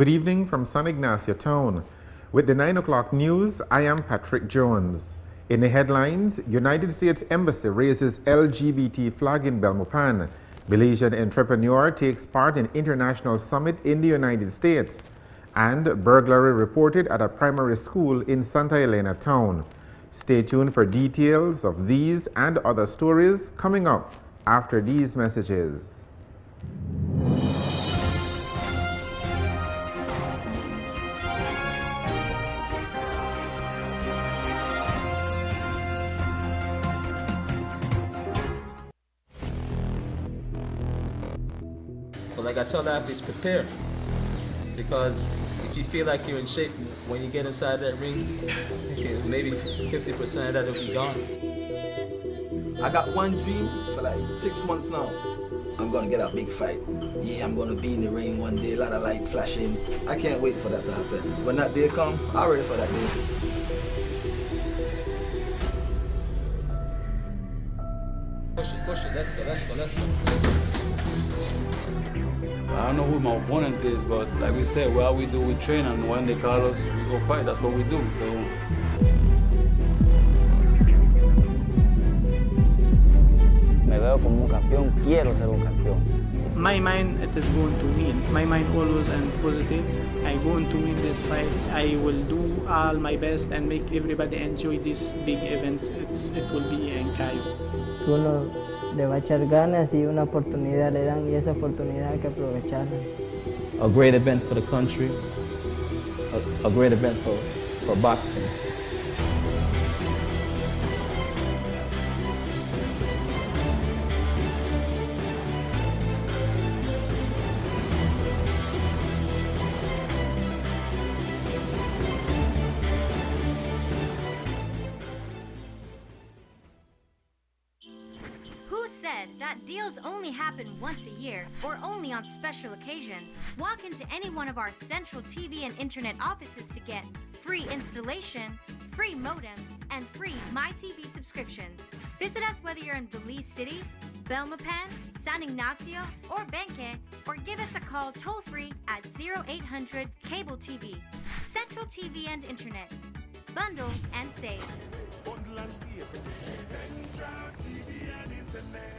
Good evening from San Ignacio Town. With the 9 o'clock news, I am Patrick Jones. In the headlines, United States Embassy raises LGBT flag in Belmopan. Belizean entrepreneur takes part in international summit in the United States. And burglary reported at a primary school in Santa Elena Town. Stay tuned for details of these and other stories coming up after these messages. But like I tell the athletes, prepare. Because if you feel like you're in shape, when you get inside that ring, maybe 50% of that will be gone. I got one dream for like 6 months now. I'm gonna get a big fight. Yeah, I'm gonna be in the ring one day, a lot of lights flashing. I can't wait for that to happen. When that day comes, I'm ready for that day. Push it, let's go. I don't know who my opponent is, but like we said, what we do, we train, and when they call us, we go fight. That's what we do. So. Me veo como un campeón, quiero ser un campeón. My mind, it is going to win. My mind always and positive. I'm going to win these fights. I will do all my best and make everybody enjoy these big events. It will be in Cayo. Uno le va a echar ganas y una oportunidad le dan y esa oportunidad hay que aprovecharla. A great event for the country, a great event for boxing. Who said that deals only happen once a year or only on special occasions? Walk into any one of our central TV and internet offices to get free installation, free modems, and free MyTV subscriptions. Visit us whether you're in Belize City, Belmopan, San Ignacio, or Benque, or give us a call toll-free at 0800 Cable TV. Central TV and Internet. Bundle and save. Bundle and save. Central TV and Internet.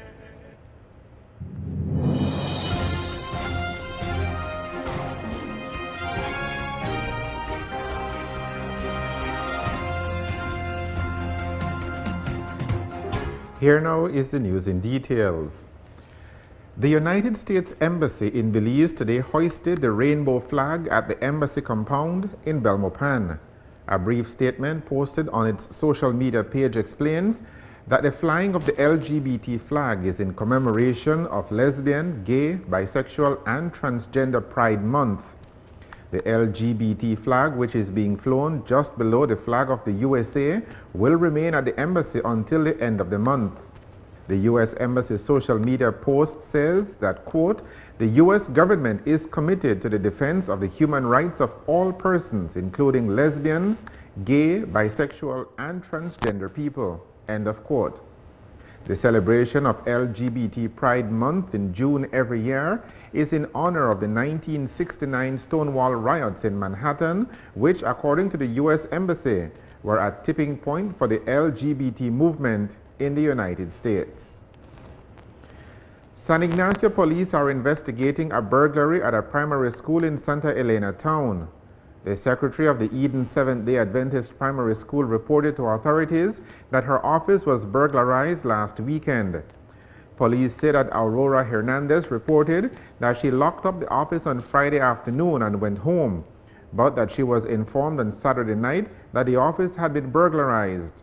Here now is the news in details. The United States Embassy in Belize today hoisted the rainbow flag at the embassy compound in Belmopan. A brief statement posted on its social media page explains that the flying of the LGBT flag is in commemoration of Lesbian, Gay, Bisexual, and Transgender Pride Month. The LGBT flag, which is being flown just below the flag of the USA, will remain at the embassy until the end of the month. The U.S. Embassy's social media post says that, quote, the U.S. government is committed to the defense of the human rights of all persons, including lesbians, gay, bisexual, and transgender people, end of quote. The celebration of LGBT Pride Month in June every year is in honor of the 1969 Stonewall riots in Manhattan, which, according to the U.S. Embassy, were a tipping point for the LGBT movement in the United States. San Ignacio police are investigating a burglary at a primary school in Santa Elena Town. The secretary of the Eden Seventh-day Adventist Primary School reported to authorities that her office was burglarized last weekend. Police said that Aurora Hernandez reported that she locked up the office on Friday afternoon and went home, but that she was informed on Saturday night that the office had been burglarized.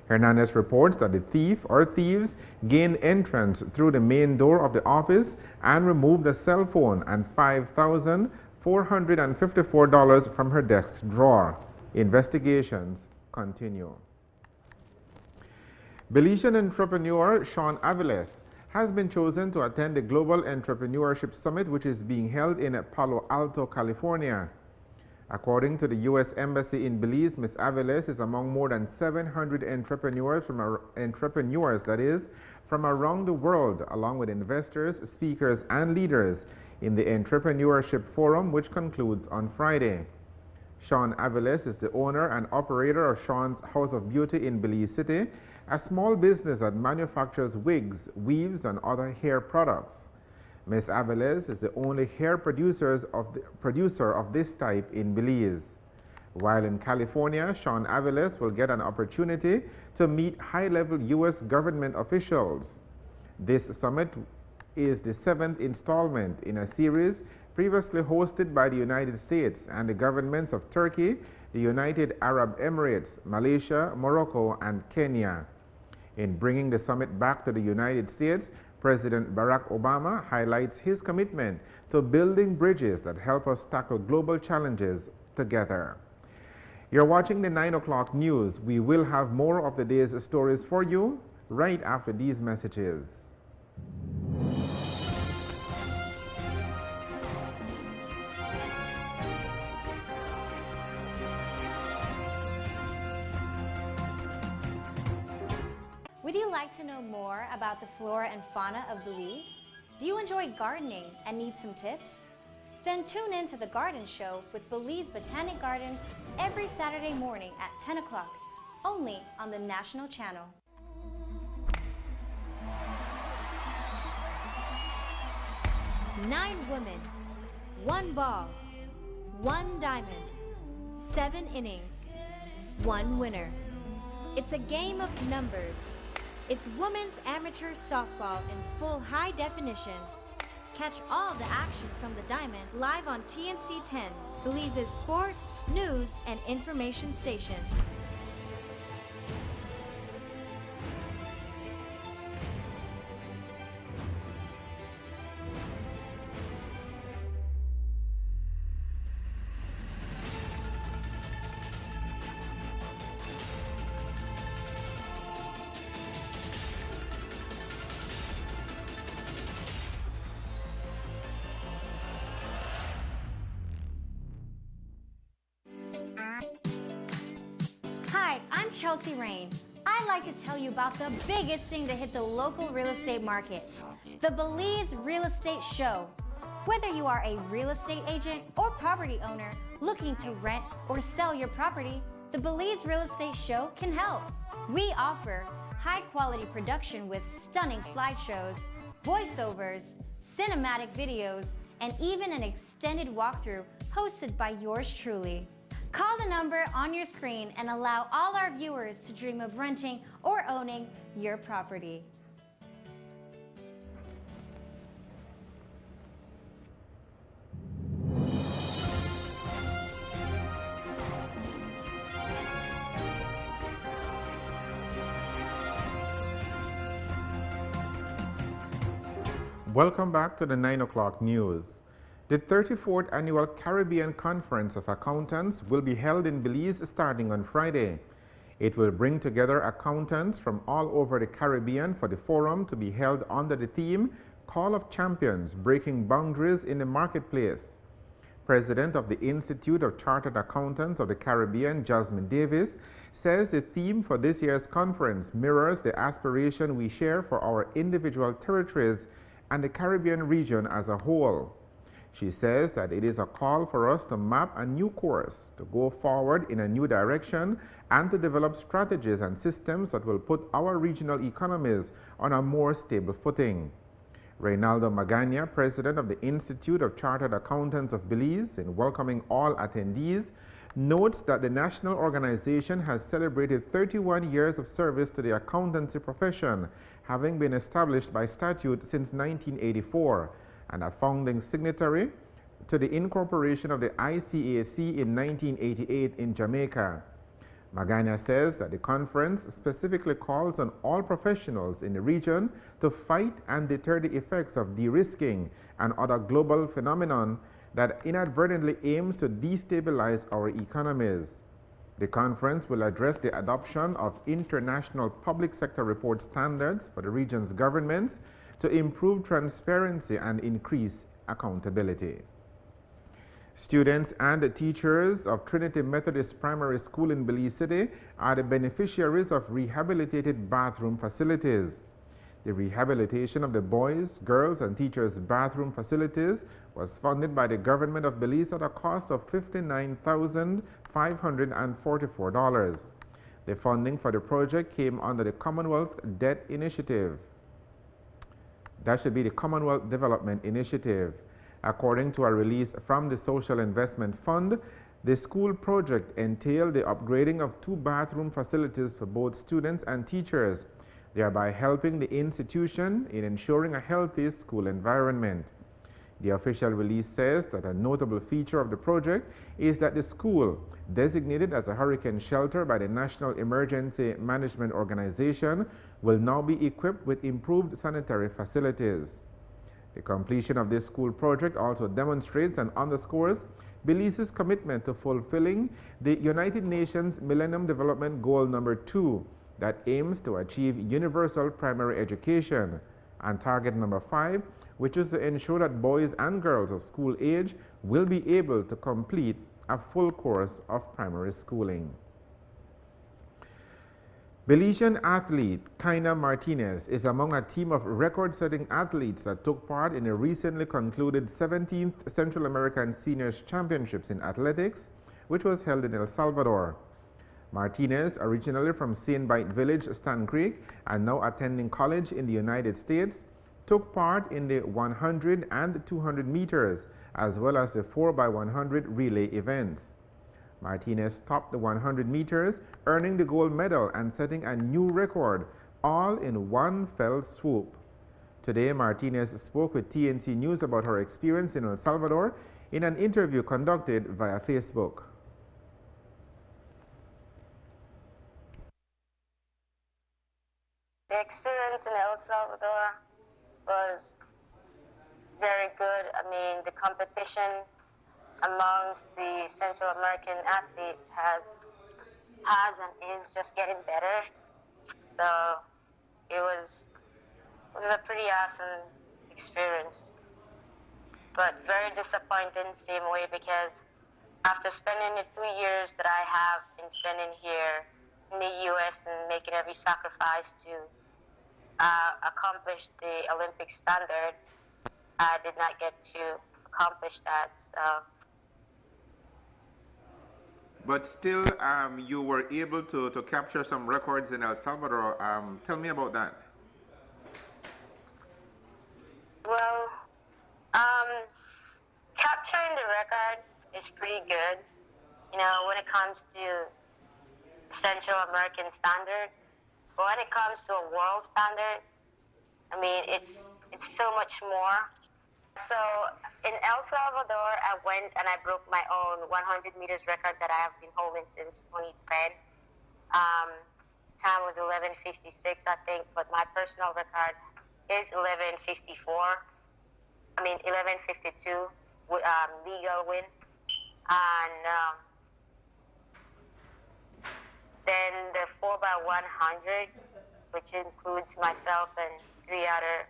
Hernandez reports that the thief or thieves gained entrance through the main door of the office and removed a cell phone and $5,454 from her desk drawer. Investigations continue. Belizean entrepreneur Sean Aviles has been chosen to attend the Global Entrepreneurship Summit, which is being held in Palo Alto, California. According to the U.S. Embassy in Belize, Ms. Aviles is among more than 700 entrepreneurs from around the world, along with investors, speakers, and leaders in the Entrepreneurship Forum, which concludes on Friday. Sean Aviles is the owner and operator of Sean's House of Beauty in Belize City, a small business that manufactures wigs, weaves, and other hair products. Ms. Aviles is the only hair producer of this type in Belize. While in California, Sean Aviles will get an opportunity to meet high-level U.S. government officials. This summit is the 7th installment in a series previously hosted by the United States and the governments of Turkey, the United Arab Emirates, Malaysia, Morocco, and Kenya. In bringing the summit back to the United States, President Barack Obama highlights his commitment to building bridges that help us tackle global challenges together. You're watching the 9 o'clock news. We will have more of the day's stories for you right after these messages. Would you like to know more about the flora and fauna of Belize? Do you enjoy gardening and need some tips? Then tune in to The Garden Show with Belize Botanic Gardens every Saturday morning at 10 o'clock, only on the National Channel. 9 women, 1 ball, 1 diamond, 7 innings, 1 winner. It's a game of numbers. It's women's amateur softball in full high definition. Catch all the action from the diamond live on TNC 10, Belize's sport, news, and information station. Hi, I'm Chelsea Rain. I'd like to tell you about the biggest thing to hit the local real estate market, the Belize Real Estate Show. Whether you are a real estate agent or property owner looking to rent or sell your property, the Belize Real Estate Show can help. We offer high-quality production with stunning slideshows, voiceovers, cinematic videos, and even an extended walkthrough hosted by yours truly. Call the number on your screen and allow all our viewers to dream of renting or owning your property. Welcome back to the 9 o'clock news. The 34th Annual Caribbean Conference of Accountants will be held in Belize starting on Friday. It will bring together accountants from all over the Caribbean for the forum to be held under the theme Call of Champions, Breaking Boundaries in the Marketplace. President of the Institute of Chartered Accountants of the Caribbean, Jasmine Davis, says the theme for this year's conference mirrors the aspiration we share for our individual territories and the Caribbean region as a whole. She says that it is a call for us to map a new course, to go forward in a new direction, and to develop strategies and systems that will put our regional economies on a more stable footing. Reynaldo Magana, president of the Institute of Chartered Accountants of Belize, in welcoming all attendees, notes that the national organization has celebrated 31 years of service to the accountancy profession, having been established by statute since 1984, and a founding signatory to the incorporation of the ICAC in 1988 in Jamaica. Magana says that the conference specifically calls on all professionals in the region to fight and deter the effects of de-risking and other global phenomenon that inadvertently aims to destabilize our economies. The conference will address the adoption of international public sector report standards for the region's governments to improve transparency and increase accountability. Students and teachers of Trinity Methodist Primary School in Belize City are the beneficiaries of rehabilitated bathroom facilities. The rehabilitation of the boys, girls, and teachers' bathroom facilities was funded by the government of Belize at a cost of $59,544. The funding for the project came under the Commonwealth Debt Initiative. That should be the Commonwealth Development Initiative. According to a release from the Social Investment Fund, the school project entailed the upgrading of 2 bathroom facilities for both students and teachers, thereby helping the institution in ensuring a healthy school environment. The official release says that a notable feature of the project is that the school, designated as a hurricane shelter by the National Emergency Management Organization, will now be equipped with improved sanitary facilities. The completion of this school project also demonstrates and underscores Belize's commitment to fulfilling the United Nations Millennium Development Goal number 2 that aims to achieve universal primary education, and target number 5, which is to ensure that boys and girls of school age will be able to complete a full course of primary schooling. Belizean athlete Kaina Martinez is among a team of record-setting athletes that took part in the recently concluded 17th Central American Seniors Championships in Athletics, which was held in El Salvador. Martinez, originally from St. Bite Village, Stan Creek, and now attending college in the United States, took part in the 100 and 200 meters, as well as the 4x100 relay events. Martinez topped the 100 meters, earning the gold medal and setting a new record, all in one fell swoop. Today, Martinez spoke with TNC News about her experience in El Salvador in an interview conducted via Facebook. The experience in El Salvador was very good. I mean, the competition amongst the Central American athletes has and is just getting better. So it was a pretty awesome experience, but very disappointing same way, because after spending the 2 years that I have been spending here in the U.S. and making every sacrifice to accomplish the Olympic standard, I did not get to accomplish that. So. But still, you were able to capture some records in El Salvador. Tell me about that. Well, capturing the record is pretty good. You know, when it comes to Central American standard, but when it comes to a world standard, I mean, it's so much more. So in El Salvador, I went and I broke my own 100 meters record that I have been holding since 2010. Time was 11:56, I think, but my personal record is 11:54. I mean 11:52, legal win. And then the 4x100, which includes myself and 3 other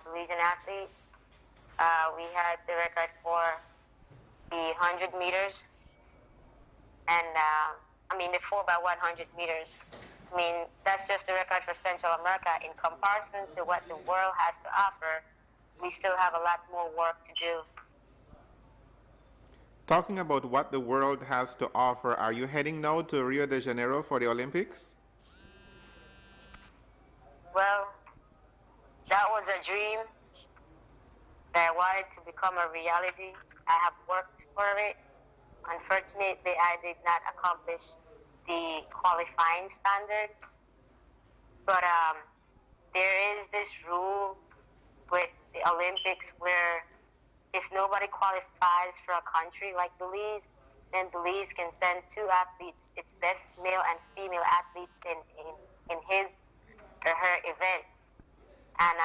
Belizean athletes. We had the record for the 100 meters, and I mean the 4x100 meters. I mean, that's just the record for Central America. In comparison to what the world has to offer, we still have a lot more work to do. Talking about what the world has to offer, are you heading now to Rio de Janeiro for the Olympics? Well, that was a dream that I wanted to become a reality. I have worked for it. Unfortunately, I did not accomplish the qualifying standard. But there is this rule with the Olympics where if nobody qualifies for a country like Belize, then Belize can send 2 athletes, its best male and female athletes in his or her event. And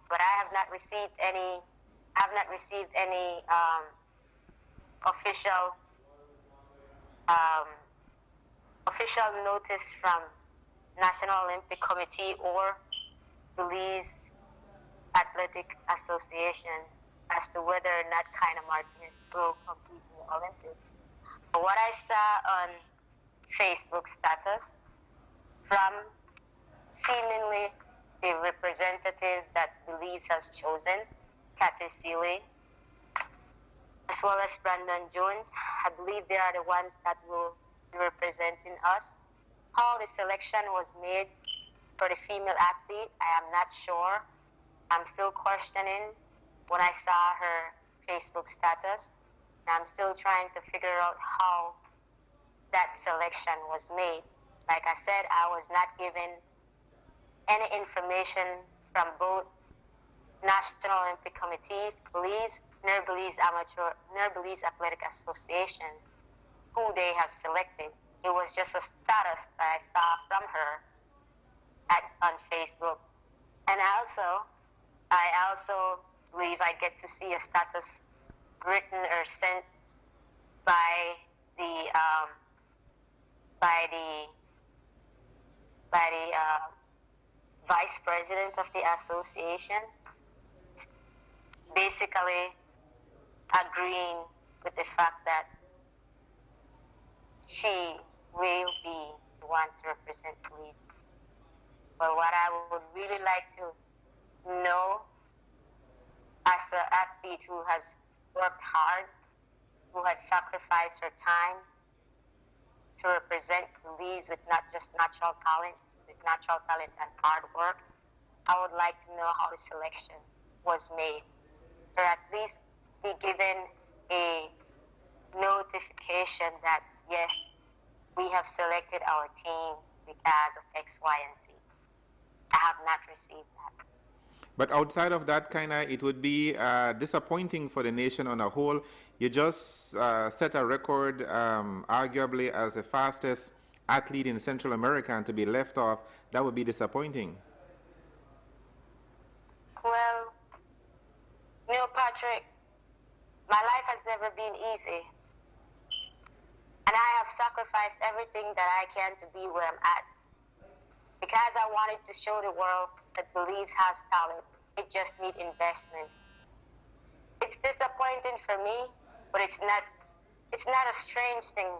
but I have not received any official notice from National Olympic Committee or Belize Athletic Association as to whether or not Kaina Martinez will compete in the Olympics. But what I saw on Facebook status from seemingly the representative that Belize has chosen, Kate Seeley, as well as Brandon Jones. I believe they are the ones that will be representing us. How the selection was made for the female athlete, I am not sure. I'm still questioning when I saw her Facebook status. And I'm still trying to figure out how that selection was made. Like I said, I was not given any information from both National Olympic Committee, Belize, nor Belize Athletic Association, who they have selected. It was just a status that I saw from her on Facebook. And I also believe I get to see a status written or sent by the vice president of the association, basically agreeing with the fact that she will be the one to represent Belize. But what I would really like to know, as an athlete who has worked hard, who had sacrificed her time to represent Belize with not just natural talent, and hard work, I would like to know how the selection was made, or at least be given a notification that yes, we have selected our team because of X, Y, and Z. I have not received that. But outside of that, it would be disappointing for the nation on a whole. You just set a record, arguably as the fastest athlete in Central America, and to be left off, that would be disappointing. Well, Patrick, my life has never been easy. And I have sacrificed everything that I can to be where I'm at. Because I wanted to show the world that Belize has talent. It just needs investment. It's disappointing for me, but it's not a strange thing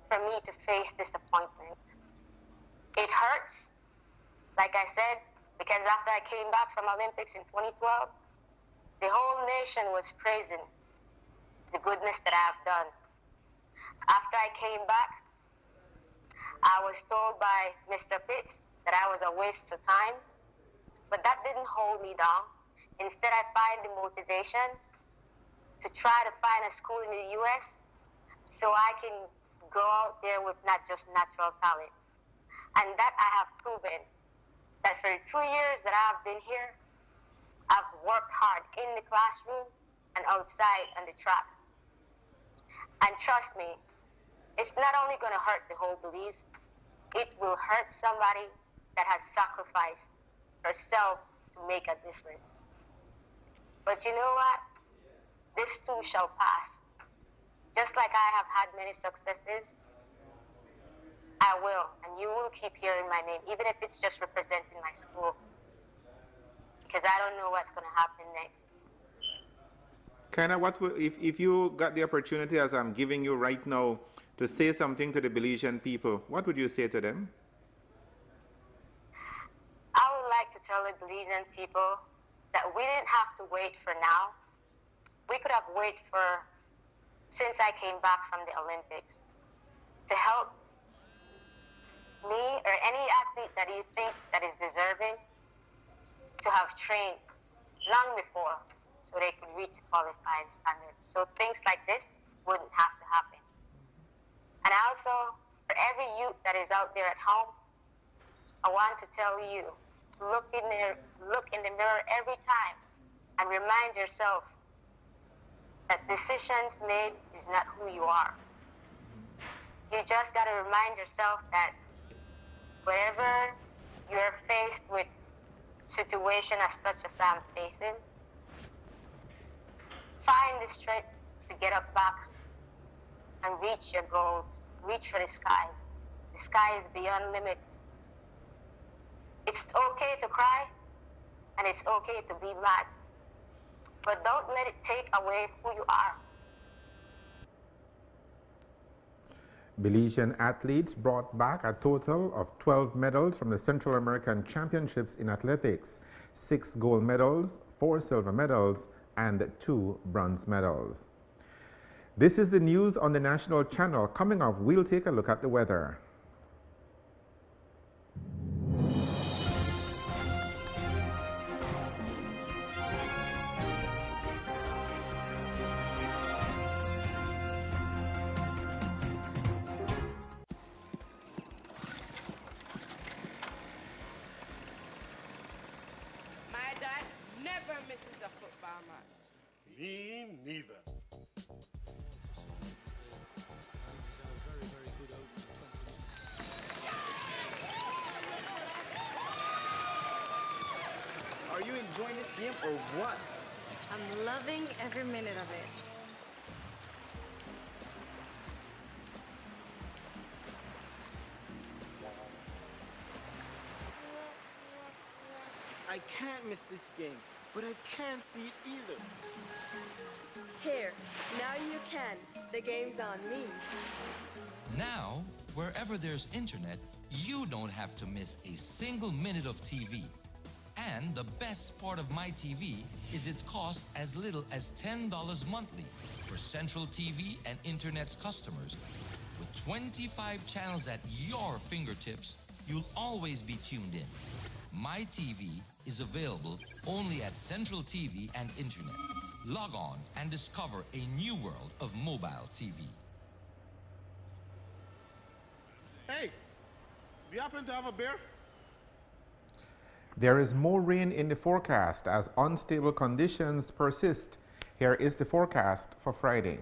for me to face disappointment. It hurts, like I said, because after I came back from Olympics in 2012, the whole nation was praising the goodness that I have done. After I came back, I was told by Mr. Pitts that I was a waste of time, but that didn't hold me down. Instead, I find the motivation to try to find a school in the U.S. so I can go out there with not just natural talent. And that I have proven that for the 2 years that I've been here, I've worked hard in the classroom and outside on the track. And trust me, it's not only going to hurt the whole Belize, it will hurt somebody that has sacrificed herself to make a difference. But you know what? This too shall pass. Just like I have had many successes, I will, and you will keep hearing my name, even if it's just representing my school. Because I don't know what's going to happen next. If you got the opportunity, as I'm giving you right now, to say something to the Belizean people, what would you say to them? I would like to tell the Belizean people that we didn't have to wait for now. We could have waited since I came back from the Olympics to help me or any athlete that you think that is deserving to have trained long before so they could reach the qualifying standards. So things like this wouldn't have to happen. And also, for every youth that is out there at home, I want to tell you to look in the mirror every time and remind yourself that decisions made is not who you are. You just got to remind yourself that whenever you're faced with situation as such as I'm facing, find the strength to get up back and reach your goals, reach for the skies. The sky is beyond limits. It's okay to cry, and it's okay to be mad, but don't let it take away who you are. Belizean athletes brought back a total of 12 medals from the Central American Championships in athletics, 6 gold medals, 4 silver medals, and 2 bronze medals. This is the news on the national channel. Coming up, we'll take a look at the weather. My dad never misses a football match. Me neither. Are you enjoying this game or what? I'm loving every minute of it. I can't miss this game, but I can't see it either. Here, now you can. The game's on me. Now, wherever there's internet, you don't have to miss a single minute of TV. And the best part of My TV is it costs as little as $10 monthly for Central TV and Internet's customers. With 25 channels at your fingertips, you'll always be tuned in. My TV is available only at Central TV and Internet. Log on and discover a new world of mobile TV. Hey, do you happen to have a beer? There is more rain in the forecast as unstable conditions persist. Here is the forecast for Friday.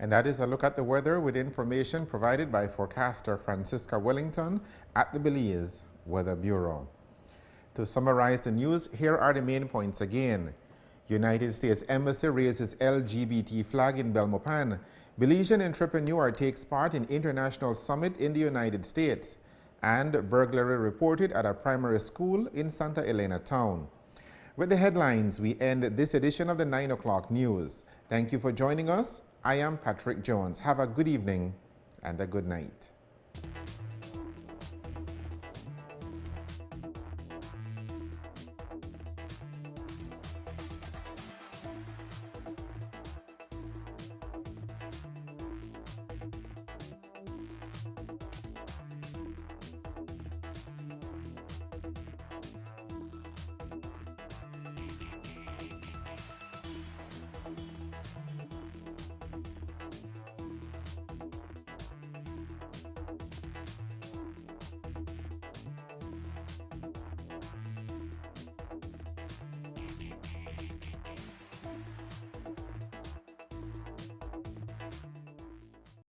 And that is a look at the weather with information provided by forecaster Francisca Wellington at the Belize Weather Bureau. To summarize the news, here are the main points again. United States Embassy raises LGBT flag in Belmopan. Belizean entrepreneur takes part in international summit in the United States. And burglary reported at a primary school in Santa Elena town. With the headlines, we end this edition of the 9 o'clock news. Thank you for joining us. I am Patrick Jones. Have a good evening and a good night.